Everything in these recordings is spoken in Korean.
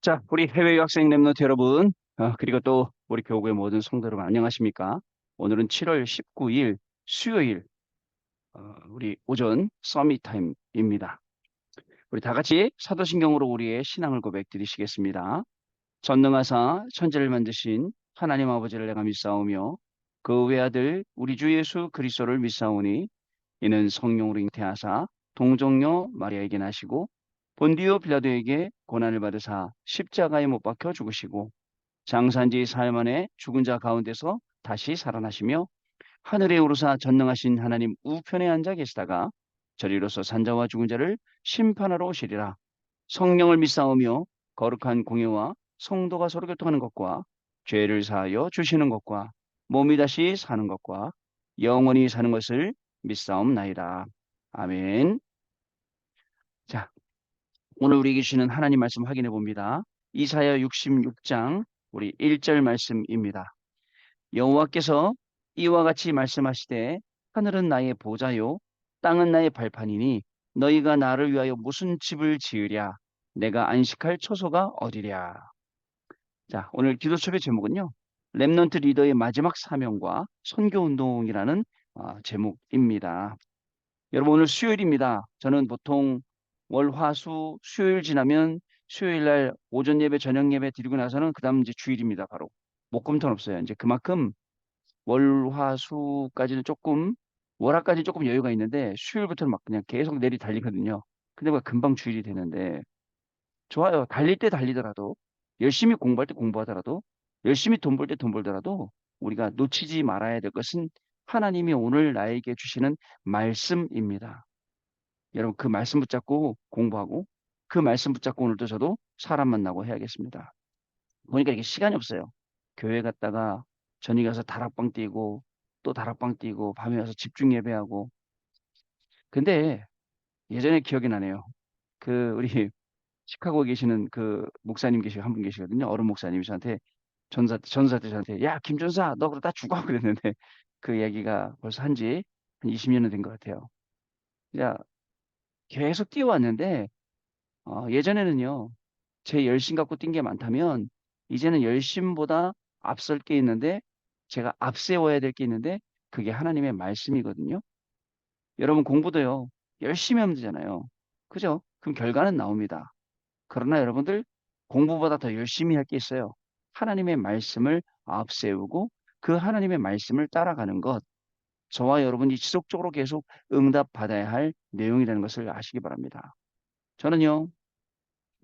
자, 우리 해외 유학생 랩런트 여러분, 그리고 또 우리 교구의 모든 성도 여러분 안녕하십니까? 오늘은 7월 19일 수요일, 우리 오전 서밋 타임입니다. 우리 다 같이 사도신경으로 우리의 신앙을 고백드리시겠습니다. 전능하사 천지를 만드신 하나님 아버지를 내가 믿사오며 그 외아들 우리 주 예수 그리스도를 믿사오니 이는 성령으로 잉태하사 동정녀 마리아에게 나시고 본디오 빌라도에게 고난을 받으사 십자가에 못 박혀 죽으시고 장사한 지 사흘 만에 죽은 자 가운데서 다시 살아나시며 하늘에 오르사 전능하신 하나님 우편에 앉아 계시다가 저리로서 산자와 죽은 자를 심판하러 오시리라. 성령을 믿사오며 거룩한 공예와 성도가 서로 교통하는 것과 죄를 사하여 주시는 것과 몸이 다시 사는 것과 영원히 사는 것을 믿사옵나이다. 아멘. 자, 오늘 우리에게 주시는 하나님 말씀 확인해 봅니다. 이사야 66장 우리 1절 말씀입니다. 여호와께서 이와 같이 말씀하시되 하늘은 나의 보좌요 땅은 나의 발판이니 너희가 나를 위하여 무슨 집을 지으랴 내가 안식할 처소가 어디랴. 자, 오늘 기도첩의 제목은요. 렘넌트 리더의 마지막 사명과 선교 운동이라는 제목입니다. 여러분 오늘 수요일입니다. 저는 보통 월, 화, 수, 수요일 지나면 수요일 날 오전 예배, 저녁 예배 드리고 나서는 그다음 이제 주일입니다. 바로 목금토는 없어요. 이제 그만큼 월, 화, 수까지는 조금 월화까지 조금 여유가 있는데 수요일부터는 막 그냥 계속 내리 달리거든요. 근데 뭐 금방 주일이 되는데 좋아요. 달릴 때 달리더라도 열심히 공부할 때 공부하더라도 열심히 돈 벌 때 돈 벌더라도 우리가 놓치지 말아야 될 것은 하나님이 오늘 나에게 주시는 말씀입니다. 여러분 그 말씀 붙잡고 공부하고 그 말씀 붙잡고 오늘도 저도 사람 만나고 해야겠습니다. 보니까 이게 시간이 없어요. 교회 갔다가 저녁에 가서 다락방 뛰고 또 다락방 뛰고 밤에 와서 집중 예배하고 근데 예전에 기억이 나네요. 그 우리 시카고에 계시는 그 목사님 계시고 한 분 계시거든요. 어른 목사님이 저한테 전사 때 저한테 야 김전사 너 그러다 죽어 그랬는데 그 얘기가 벌써 한지 한 20년은 된 것 같아요. 야 계속 뛰어왔는데 예전에는요 제 열심 갖고 뛴 게 많다면 이제는 열심보다 앞설 게 있는데 제가 앞세워야 될 게 있는데 그게 하나님의 말씀이거든요. 여러분 공부도요 열심히 하면 되잖아요. 그죠? 그럼 결과는 나옵니다. 그러나 여러분들 공부보다 더 열심히 할 게 있어요. 하나님의 말씀을 앞세우고 그 하나님의 말씀을 따라가는 것. 저와 여러분이 지속적으로 계속 응답받아야 할 내용이라는 것을 아시기 바랍니다. 저는요,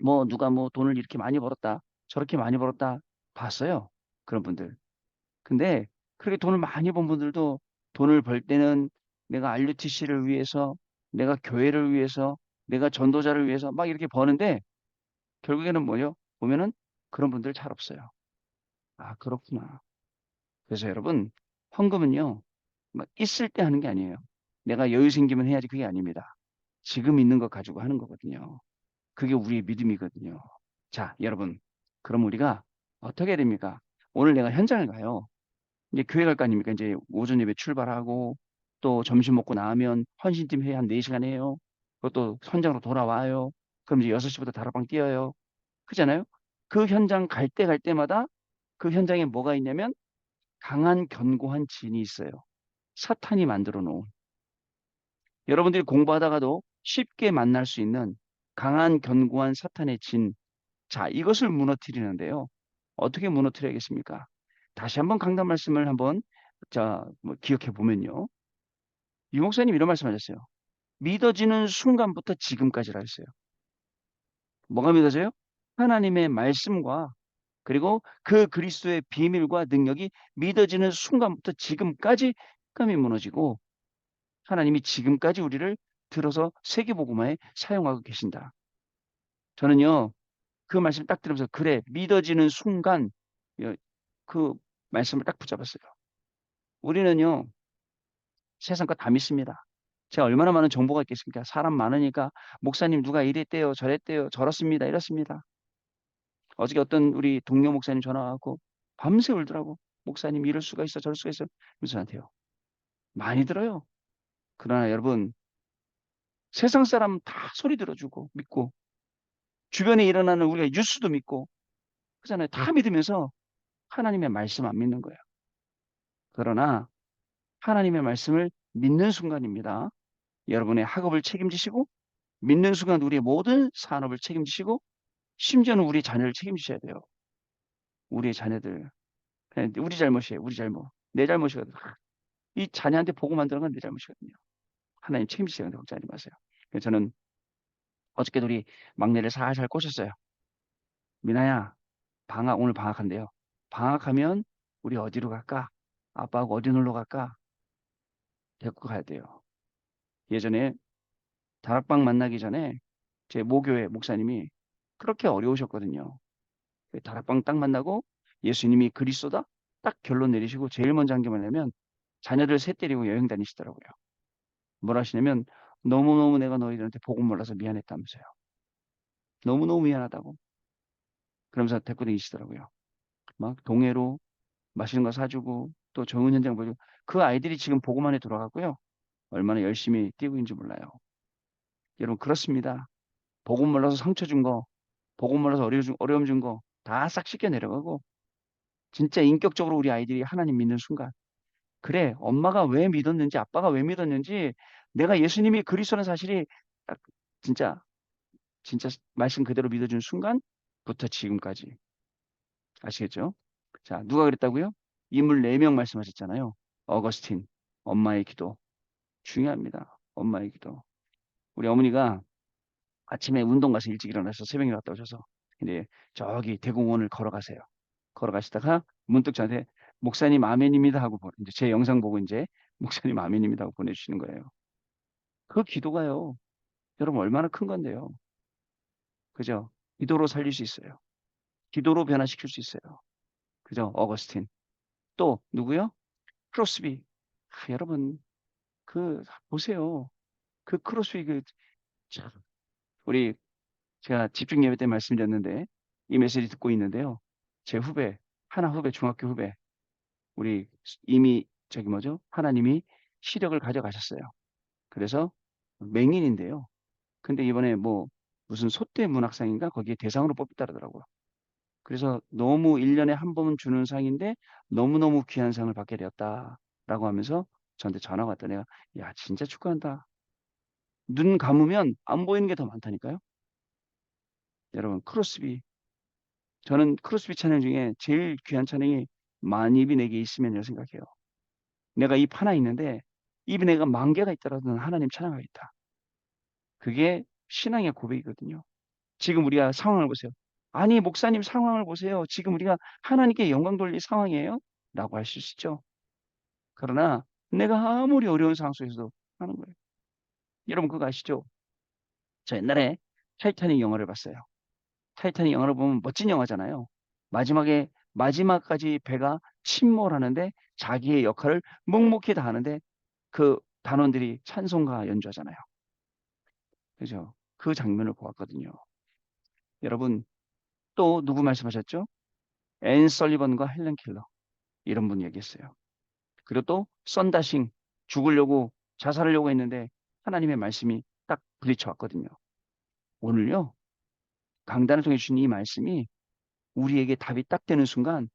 뭐 누가 뭐 돈을 이렇게 많이 벌었다, 저렇게 많이 벌었다 봤어요. 그런 분들. 근데 그렇게 돈을 많이 번 분들도 돈을 벌 때는 내가 RUTC를 위해서, 내가 교회를 위해서, 내가 전도자를 위해서 막 이렇게 버는데 결국에는 뭐요? 보면은 그런 분들 잘 없어요. 아, 그렇구나. 그래서 여러분, 헌금은요, 막 있을 때 하는 게 아니에요. 내가 여유 생기면 해야지 그게 아닙니다. 지금 있는 거 가지고 하는 거거든요. 그게 우리의 믿음이거든요. 자, 여러분. 그럼 우리가 어떻게 해야 됩니까? 오늘 내가 현장을 가요. 이제 교회 갈 거 아닙니까? 이제 오전 예배 출발하고 또 점심 먹고 나면 헌신팀 회의 한 4시간 해요. 그것도 현장으로 돌아와요. 그럼 이제 6시부터 다락방 뛰어요. 그잖아요. 그 현장 갈 때마다 그 현장에 뭐가 있냐면 강한 견고한 진이 있어요. 사탄이 만들어 놓은. 여러분들이 공부하다가도 쉽게 만날 수 있는 강한 견고한 사탄의 진. 자, 이것을 무너뜨리는데요. 어떻게 무너뜨려야겠습니까? 다시 한번 강단 말씀을 한번 뭐 기억해 보면요. 유 목사님 이런 말씀하셨어요. 믿어지는 순간부터 지금까지라 했어요. 뭐가 믿어져요? 하나님의 말씀과 그리고 그 그리스도의 비밀과 능력이 믿어지는 순간부터 지금까지 깜이 무너지고 하나님이 지금까지 우리를 들어서 세계복음화에 사용하고 계신다. 저는요 그 말씀 딱 들으면서 그래 믿어지는 순간 여- 그 말씀을 딱 붙잡았어요. 우리는요 세상 거 다 믿습니다. 제가 얼마나 많은 정보가 있겠습니까? 사람 많으니까 목사님 누가 이랬대요 저랬대요 저렇습니다 이렇습니다. 어저께 어떤 우리 동료 목사님 전화 와갖고 밤새 울더라고. 목사님 이럴 수가 있어 저럴 수가 있어. 그래서 저한테요. 많이 들어요. 그러나 여러분 세상 사람 다 소리 들어주고 믿고 주변에 일어나는 우리가 뉴스도 믿고 그잖아요. 다 믿으면서 하나님의 말씀 안 믿는 거예요. 그러나 하나님의 말씀을 믿는 순간입니다. 여러분의 학업을 책임지시고 믿는 순간 우리의 모든 산업을 책임지시고 심지어는 우리 자녀를 책임지셔야 돼요. 우리의 자녀들. 그냥 우리 잘못이에요. 우리 잘못. 내 잘못이거든. 이 자녀한테 복음 안 들은 건 내 잘못이거든요. 하나님 책임지세요. 걱정하지 마세요. 그래서 저는 어저께도 우리 막내를 살살 꼬셨어요. 미나야, 오늘 방학한대요. 방학하면 우리 어디로 갈까? 아빠하고 어디 놀러 갈까? 데리고 가야 돼요. 예전에 다락방 만나기 전에 제 모교회 목사님이 그렇게 어려우셨거든요. 그 다락방 딱 만나고 예수님이 그리스도다? 딱 결론 내리시고 제일 먼저 한 게 뭐냐면 자녀들 셋 데리고 여행 다니시더라고요. 뭘 하시냐면 너무너무 내가 너희들한테 복음 몰라서 미안했다면서요. 너무너무 미안하다고. 그러면서 데리고 다니시더라고요. 막 동해로 맛있는 거 사주고 또 좋은 현장 보여주고 그 아이들이 지금 복음 안에 들어가고요. 얼마나 열심히 뛰고 있는지 몰라요. 여러분 그렇습니다. 복음 몰라서 상처 준 거, 복음 몰라서 어려움 준 거 다 싹 씻겨 내려가고 진짜 인격적으로 우리 아이들이 하나님 믿는 순간 그래 엄마가 왜 믿었는지 아빠가 왜 믿었는지 내가 예수님이 그리스도라는 사실이 딱 진짜 진짜 말씀 그대로 믿어준 순간부터 지금까지 아시겠죠? 자 누가 그랬다고요? 인물 4명 말씀하셨잖아요. 어거스틴 엄마의 기도 중요합니다. 엄마의 기도. 우리 어머니가 아침에 운동 가서 일찍 일어나서 새벽에 갔다 오셔서 근데 저기 대공원을 걸어가세요. 걸어가시다가 문득 저한테 목사님 아멘입니다 하고 이제 제 영상 보고 이제 목사님 아멘입니다 하고 보내주시는 거예요. 그 기도가요. 여러분 얼마나 큰 건데요. 그죠? 기도로 살릴 수 있어요. 기도로 변화시킬 수 있어요. 그죠? 어거스틴. 또 누구요? 크로스비. 여러분 그 보세요. 그 크로스비 참, 우리 제가 집중 예배 때 말씀드렸는데 이 메시지 듣고 있는데요. 제 후배, 하나 후배, 중학교 후배, 우리 이미 저기 뭐죠? 하나님이 시력을 가져가셨어요. 그래서 맹인인데요. 근데 이번에 뭐 무슨 소대 문학상인가 거기에 대상으로 뽑혔다더라고요. 그래서 너무 1년에 한 번 주는 상인데 너무너무 귀한 상을 받게 되었다라고 하면서 저한테 전화가 왔다. 내가 야 진짜 축하한다. 눈 감으면 안 보이는 게 더 많다니까요. 여러분 크로스비 저는 크로스비 찬양 중에 제일 귀한 찬양이 만입이 내게 있으면이라고 생각해요. 내가 입 하나 있는데 입이 내가 만 개가 있더라도 는 하나님 찬양하겠다. 그게 신앙의 고백이거든요. 지금 우리가 상황을 보세요. 아니 목사님 상황을 보세요. 지금 우리가 하나님께 영광 돌릴 상황이에요? 라고 하실 수 있죠. 그러나 내가 아무리 어려운 상황 속에서도 하는 거예요. 여러분 그거 아시죠? 저 옛날에 타이타닉 영화를 봤어요. 타이타닉 영화를 보면 멋진 영화잖아요. 마지막까지 배가 침몰하는데 자기의 역할을 묵묵히 다하는데 그 단원들이 찬송가 연주하잖아요. 그죠? 그 장면을 보았거든요. 여러분 또 누구 말씀하셨죠? 앤 설리번과 헬렌 킬러 이런 분 얘기했어요. 그리고 또 썬다싱 죽으려고 자살하려고 했는데 하나님의 말씀이 딱 부딪혀 왔거든요. 오늘요 강단을 통해 주신 이 말씀이 우리에게 답이 딱 되는 순간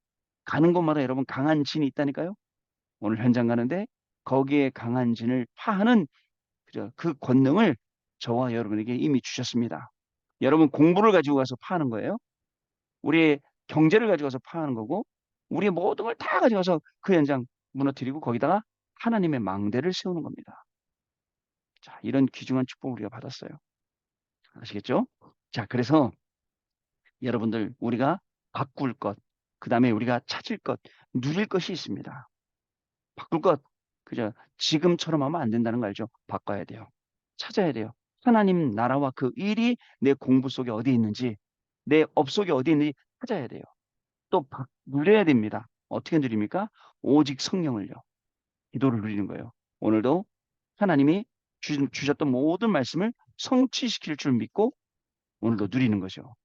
가는 곳마다 여러분 강한 진이 있다니까요. 오늘 현장 가는데 거기에 강한 진을 파하는 그 권능을 저와 여러분에게 이미 주셨습니다. 여러분 공부를 가지고 가서 파는 거예요. 우리의 경제를 가지고 가서 파는 거고 우리의 모든 걸 다 가져가서 그 현장 무너뜨리고 거기다가 하나님의 망대를 세우는 겁니다. 자, 이런 귀중한 축복을 우리가 받았어요. 아시겠죠? 자, 그래서 여러분들 우리가 바꿀 것, 그다음에 우리가 찾을 것, 누릴 것이 있습니다. 바꿀 것, 그죠? 지금처럼 하면 안 된다는 거 알죠? 바꿔야 돼요. 찾아야 돼요. 하나님 나라와 그 일이 내 공부 속에 어디 있는지, 내 업 속에 어디 있는지 찾아야 돼요. 또 누려야 됩니다. 어떻게 누립니까? 오직 성령을요. 기도를 누리는 거예요. 오늘도 하나님이 주셨던 모든 말씀을 성취시킬 줄 믿고 오늘도 누리는 거죠.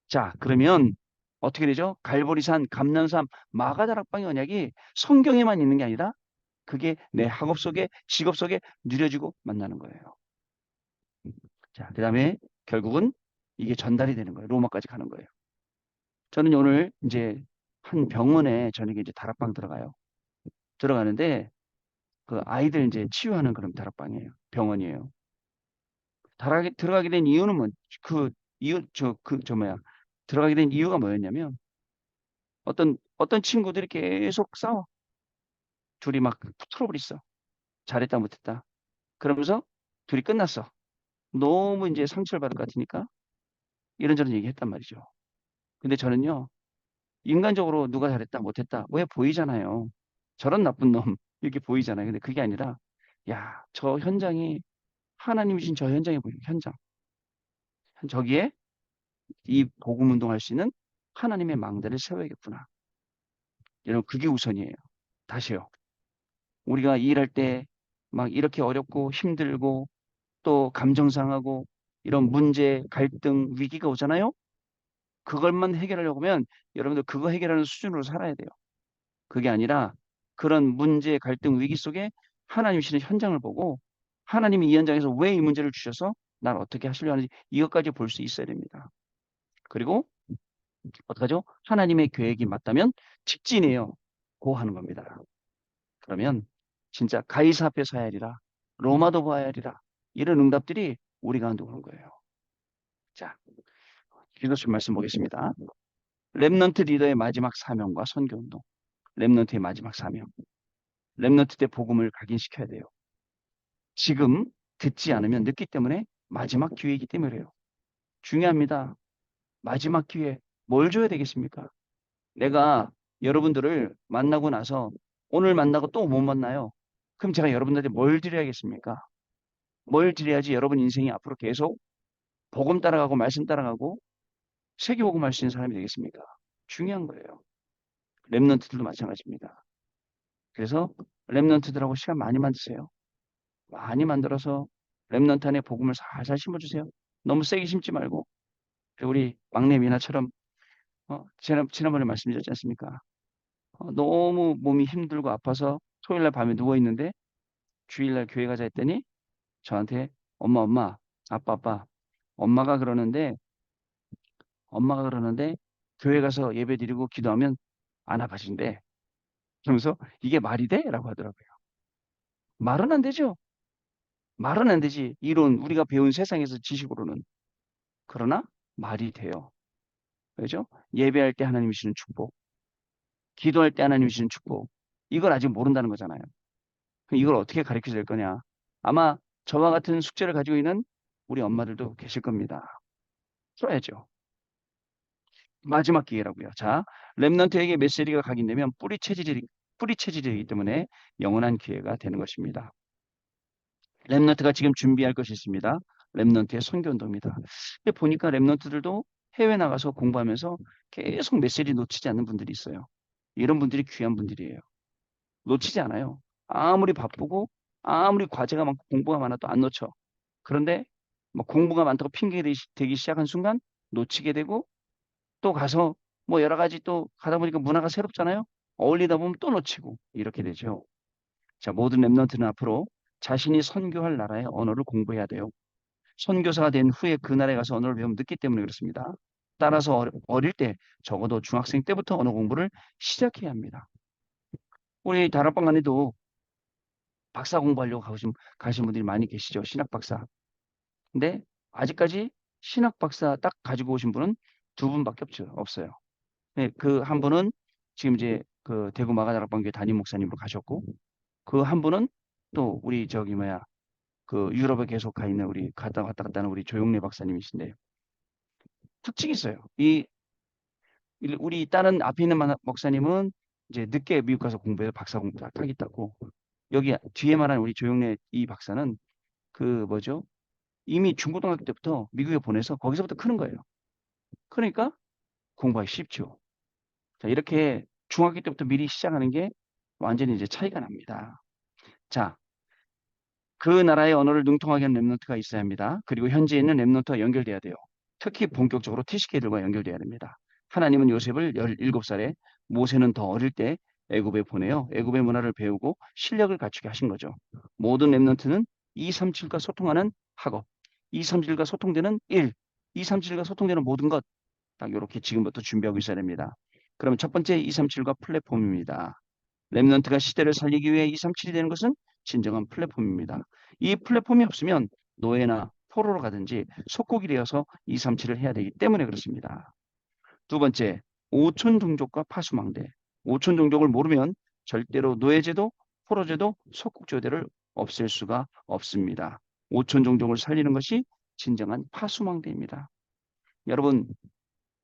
자, 그러면 어떻게 되죠? 갈보리산, 감난산, 마가다락방의 언약이 성경에만 있는 게 아니라 그게 내 학업 속에, 직업 속에 누려지고 만나는 거예요. 자, 그 다음에 결국은 이게 전달이 되는 거예요. 로마까지 가는 거예요. 저는 오늘 이제 한 병원에 저녁에 이제 다락방 들어가요. 들어가는데 그 아이들 이제 치유하는 그런 다락방이에요. 병원이에요. 들어가게 된 이유는 뭐, 그 이유 저 뭐야 들어가게 된 이유가 뭐였냐면 어떤 친구들이 계속 싸워. 둘이 막 트러블 있어. 잘했다 못했다. 그러면서 둘이 끝났어. 너무 이제 상처를 받을 것 같으니까 이런저런 얘기했단 말이죠. 근데 저는요, 인간적으로 누가 잘했다 못했다 왜 보이잖아요. 저런 나쁜 놈 이렇게 보이잖아요. 근데 그게 아니라 야, 저 현장이 하나님이 주신 저 현장에 보여요. 현장. 저기에 이 복음 운동할 수 있는 하나님의 망대를 세워야겠구나. 여러분 그게 우선이에요. 다시요. 우리가 일할 때 막 이렇게 어렵고 힘들고 또 감정 상하고 이런 문제, 갈등, 위기가 오잖아요. 그걸만 해결하려고 하면 여러분들 그거 해결하는 수준으로 살아야 돼요. 그게 아니라 그런 문제, 갈등, 위기 속에 하나님 주시는 현장을 보고 하나님이 이 현장에서 왜 이 문제를 주셔서 날 어떻게 하시려 하는지 이것까지 볼 수 있어야 됩니다. 그리고 어떡하죠? 하나님의 계획이 맞다면 직진해요. 고 하는 겁니다. 그러면 진짜 가이사 앞에 서야 하리라. 로마도 보아야 하리라. 이런 응답들이 우리 가운데 오는 거예요. 자, 기도씀 말씀 보겠습니다. 렘넌트 리더의 마지막 사명과 선교운동. 렘넌트의 마지막 사명. 렘넌트 때 복음을 각인시켜야 돼요. 지금 듣지 않으면 늦기 때문에 마지막 기회이기 때문에 그래요. 중요합니다. 마지막 기회. 뭘 줘야 되겠습니까? 내가 여러분들을 만나고 나서 오늘 만나고 또 못 만나요. 그럼 제가 여러분들한테 뭘 드려야겠습니까? 뭘 드려야지 여러분 인생이 앞으로 계속 복음 따라가고 말씀 따라가고 세계복음 할 수 있는 사람이 되겠습니까? 중요한 거예요. 랩런트들도 마찬가지입니다. 그래서 랩런트들하고 시간 많이 만드세요. 많이 만들어서 랩런트 안에 복음을 살살 심어주세요. 너무 세게 심지 말고. 우리 막내 미나처럼 지난번에 말씀드렸지 않습니까? 너무 몸이 힘들고 아파서 토요일날 밤에 누워있는데 주일날 교회 가자 했더니 저한테 엄마, 아빠, 엄마가 그러는데 엄마가 그러는데 교회 가서 예배 드리고 기도하면 안 아파진대. 그러면서 이게 말이 돼? 라고 하더라고요. 말은 안 되죠. 말은 안 되지. 이론, 우리가 배운 세상에서 지식으로는. 그러나 말이 돼요. 그죠? 예배할 때 하나님이 주시는 축복, 기도할 때 하나님이 주시는 축복. 이걸 아직 모른다는 거잖아요. 그럼 이걸 어떻게 가르쳐 줄 거냐? 아마 저와 같은 숙제를 가지고 있는 우리 엄마들도 계실 겁니다. 풀어야죠. 마지막 기회라고요. 자, 렘넌트에게 메시지가 각인되면 뿌리 체질이기 때문에 영원한 기회가 되는 것입니다. 렘넌트가 지금 준비할 것이 있습니다. 렘넌트의 선교 운동입니다. 근데 보니까 렘넌트들도 해외 나가서 공부하면서 계속 메시지 놓치지 않는 분들이 있어요. 이런 분들이 귀한 분들이에요. 놓치지 않아요. 아무리 바쁘고 아무리 과제가 많고 공부가 많아도 안 놓쳐. 그런데 뭐 공부가 많다고 핑계 대기 시작한 순간 놓치게 되고 또 가서 뭐 여러 가지 또 가다 보니까 문화가 새롭잖아요. 어울리다 보면 또 놓치고 이렇게 되죠. 자, 모든 랩런트는 앞으로 자신이 선교할 나라의 언어를 공부해야 돼요. 선교사가 된 후에 그 나라에 가서 언어를 배우면 늦기 때문에 그렇습니다. 따라서 어릴 때 적어도 중학생 때부터 언어 공부를 시작해야 합니다. 우리 다락방 안에도 박사 공부하려고 가신 분들이 많이 계시죠. 신학 박사. 근데 아직까지 신학 박사 딱 가지고 오신 분은 두 분밖에 없어요. 네, 그 한 분은 지금 이제 그 대구 마가다락방교회 담임 목사님으로 가셨고 그 한 분은 또 우리 저기 뭐야 그 유럽에 계속 가 있는 우리 왔다 갔다 하는 우리 조용래 박사님이신데 특징이 있어요. 우리 다른 앞에 있는 목사님은 이제 늦게 미국 가서 공부해서 박사 공부 다 하겠다고 여기 뒤에 말한 우리 조용래 이 박사는 그 뭐죠? 이미 중고등학교 때부터 미국에 보내서 거기서부터 크는 거예요. 그러니까 공부하기 쉽죠. 자, 이렇게 중학교 때부터 미리 시작하는 게 완전히 이제 차이가 납니다. 자, 그 나라의 언어를 능통하게 하는 랩노트가 있어야 합니다. 그리고 현지에 있는 랩노트와 연결돼야 돼요. 특히 본격적으로 TCK들과 연결돼야 됩니다. 하나님은 요셉을 17살에 모세는 더 어릴 때 애굽에 보내요. 애굽의 문화를 배우고 실력을 갖추게 하신 거죠. 모든 랩노트는 237과 소통하는 학업, 237과 소통되는 일, 237과 소통되는 모든 것 딱 이렇게 지금부터 준비하고 있어야 됩니다. 그러면 첫 번째 237과 플랫폼입니다. 랩넌트가 시대를 살리기 위해 237이 되는 것은 진정한 플랫폼입니다. 이 플랫폼이 없으면 노예나 포로로 가든지 속국이 되어서 237을 해야 되기 때문에 그렇습니다. 두 번째, 오촌 종족과 파수망대. 오촌 종족을 모르면 절대로 노예제도, 포로제도, 속국제도를 없앨 수가 없습니다. 오촌 종족을 살리는 것이 진정한 파수망대입니다. 여러분,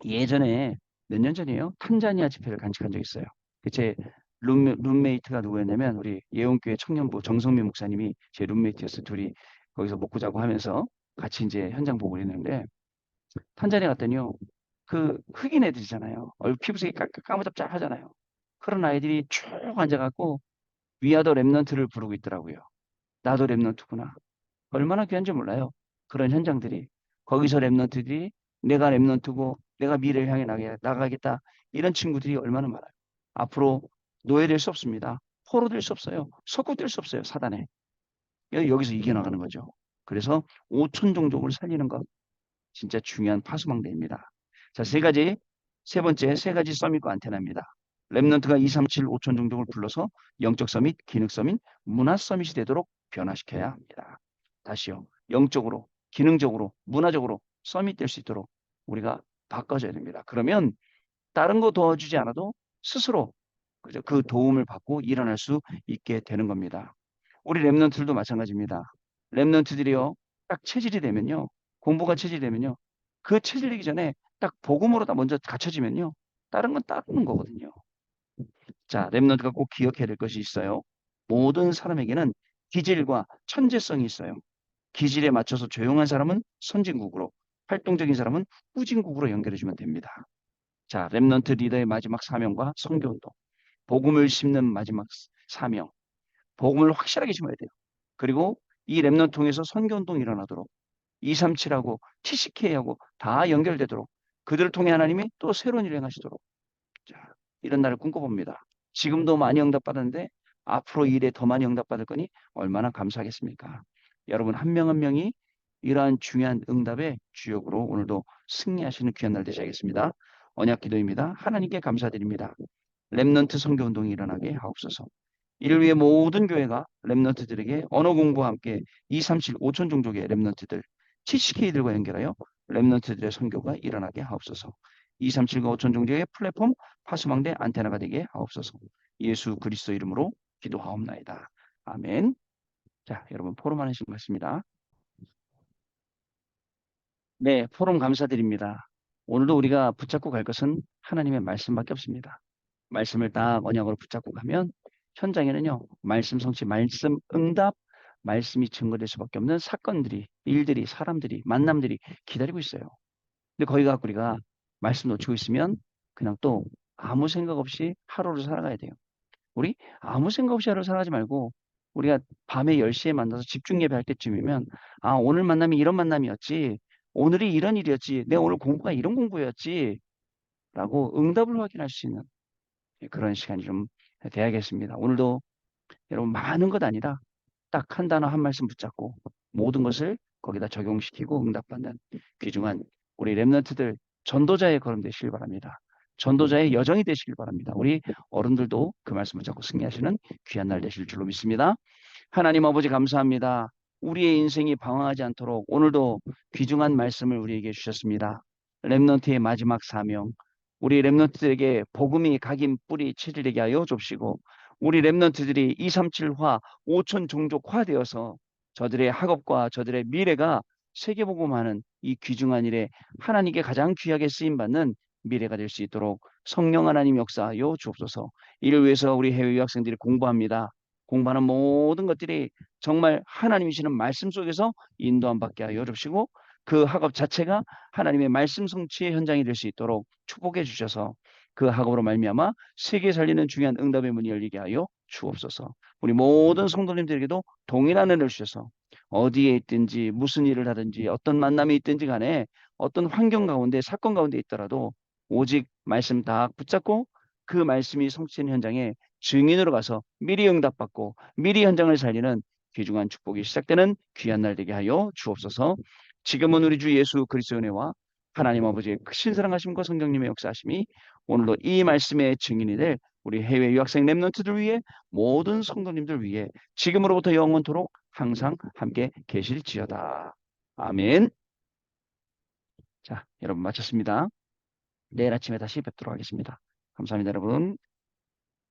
예전에 몇 년 전이에요? 탄자니아 집회를 간직한 적이 있어요. 제 룸메이트가 누구였냐면 우리 예원교회 청년부 정성민 목사님이 제 룸메이트였어요. 둘이 거기서 먹고 자고 하면서 같이 이제 현장 보고 있는데 탄자니아 갔더니요. 그 흑인 애들이잖아요. 얼굴 피부색이 까무잡잡하잖아요. 그런 아이들이 쭉 앉아갖고 위아더 랩넌트를 부르고 있더라고요. 나도 랩넌트구나. 얼마나 귀한지 몰라요. 그런 현장들이. 거기서 랩넌트들이 내가 랩넌트고 내가 미래를 향해 나가겠다. 이런 친구들이 얼마나 많아요. 앞으로 노예될 수 없습니다. 포로 될 수 없어요. 석구될 수 없어요. 사단에. 여기서 이겨나가는 거죠. 그래서 오촌 종족을 살리는 것. 진짜 중요한 파수망대입니다. 자, 세 번째, 세 가지 서밋과 안테나입니다. 랩넌트가 237, 5천 종족을 불러서 영적 서밋, 기능 서밋, 문화 서밋이 되도록 변화시켜야 합니다. 다시요. 영적으로, 기능적으로, 문화적으로 서밋 될 수 있도록 우리가 바꿔줘야 됩니다. 그러면 다른 거 도와주지 않아도 스스로 그죠? 그 도움을 받고 일어날 수 있게 되는 겁니다. 우리 랩런트들도 마찬가지입니다. 랩런트들이요, 딱 체질이 되면요, 공부가 체질이 되면요, 그 체질이기 전에 딱 복음으로 다 먼저 갖춰지면요, 다른 건 따르는 거거든요. 자, 랩런트가 꼭 기억해야 될 것이 있어요. 모든 사람에게는 기질과 천재성이 있어요. 기질에 맞춰서 조용한 사람은 선진국으로, 활동적인 사람은 후진국으로 연결해주면 됩니다. 자, 랩런트 리더의 마지막 사명과 선교운동, 복음을 심는 마지막 사명, 복음을 확실하게 심어야 돼요. 그리고 이 랩넌트 통해서 선교운동이 일어나도록 237하고 TCK하고 다 연결되도록 그들을 통해 하나님이 또 새로운 일을 행하시도록 자, 이런 날을 꿈꿔봅니다. 지금도 많이 응답받았는데 앞으로 일에 더 많이 응답받을 거니 얼마나 감사하겠습니까? 여러분 한 명 한 명이 이러한 중요한 응답의 주역으로 오늘도 승리하시는 귀한 날 되셔야겠습니다. 언약 기도입니다. 하나님께 감사드립니다. 랩넌트 선교운동이 일어나게 하옵소서. 이를 위해 모든 교회가 랩넌트들에게 언어 공부와 함께 237, 5천 종족의 랩넌트들, TCK들과 연결하여 랩넌트들의 선교가 일어나게 하옵소서. 237과 5천 종족의 플랫폼, 파수망대 안테나가 되게 하옵소서. 예수 그리스도 이름으로 기도하옵나이다. 아멘. 자, 여러분 포럼하는 시간 같습니다. 네, 포럼 감사드립니다. 오늘도 우리가 붙잡고 갈 것은 하나님의 말씀밖에 없습니다. 말씀을 딱 언약으로 붙잡고 가면 현장에는요, 말씀 성취, 말씀 응답, 말씀이 증거될 수밖에 없는 사건들이, 일들이, 사람들이, 만남들이 기다리고 있어요. 근데 거기 갖고 우리가 말씀 놓치고 있으면 그냥 또 아무 생각 없이 하루를 살아가야 돼요. 우리 아무 생각 없이 하루를 살아가지 말고 우리가 밤에 10시에 만나서 집중 예배할 때쯤이면 아, 오늘 만남이 이런 만남이었지. 오늘이 이런 일이었지. 내가 오늘 공부가 이런 공부였지. 라고 응답을 확인할 수 있는 그런 시간이 좀 돼야겠습니다. 오늘도 여러분 많은 것 아니라 딱 한 단어 한 말씀 붙잡고 모든 것을 거기다 적용시키고 응답받는 귀중한 우리 랩런트들 전도자의 걸음 되시길 바랍니다. 전도자의 여정이 되시길 바랍니다. 우리 어른들도 그 말씀을 잡고 승리하시는 귀한 날 되실 줄로 믿습니다. 하나님 아버지 감사합니다. 우리의 인생이 방황하지 않도록 오늘도 귀중한 말씀을 우리에게 주셨습니다. 랩런트의 마지막 사명, 우리 랩런트들에게 복음이 각인 뿌리 체질되게 하여 줍시고 우리 랩런트들이 237화 5천 종족화되어서 저들의 학업과 저들의 미래가 세계복음하는 이 귀중한 일에 하나님께 가장 귀하게 쓰임받는 미래가 될 수 있도록 성령 하나님 역사하여 주옵소서. 이를 위해서 우리 해외 유학생들이 공부합니다. 공부하는 모든 것들이 정말 하나님이시는 말씀 속에서 인도함 받게 하여 주시고 그 학업 자체가 하나님의 말씀 성취의 현장이 될 수 있도록 축복해 주셔서 그 학업으로 말미암아 세계 살리는 중요한 응답의 문이 열리게 하여 주옵소서. 우리 모든 성도님들에게도 동일한 은혜를 주셔서 어디에 있든지 무슨 일을 하든지 어떤 만남이 있든지 간에 어떤 환경 가운데 사건 가운데 있더라도 오직 말씀 다 붙잡고 그 말씀이 성취된 현장에 증인으로 가서 미리 응답받고 미리 현장을 살리는 귀중한 축복이 시작되는 귀한 날 되게 하여 주옵소서. 지금은 우리 주 예수 그리스도의 은혜와 하나님 아버지의 크신 사랑하심과 성령님의 역사하심이 오늘도 이 말씀의 증인이 될 우리 해외 유학생 랩런트들 위해 모든 성도님들 위해 지금으로부터 영원토록 항상 함께 계실지어다. 아멘. 자, 여러분 마쳤습니다. 내일 아침에 다시 뵙도록 하겠습니다. 감사합니다, 여러분.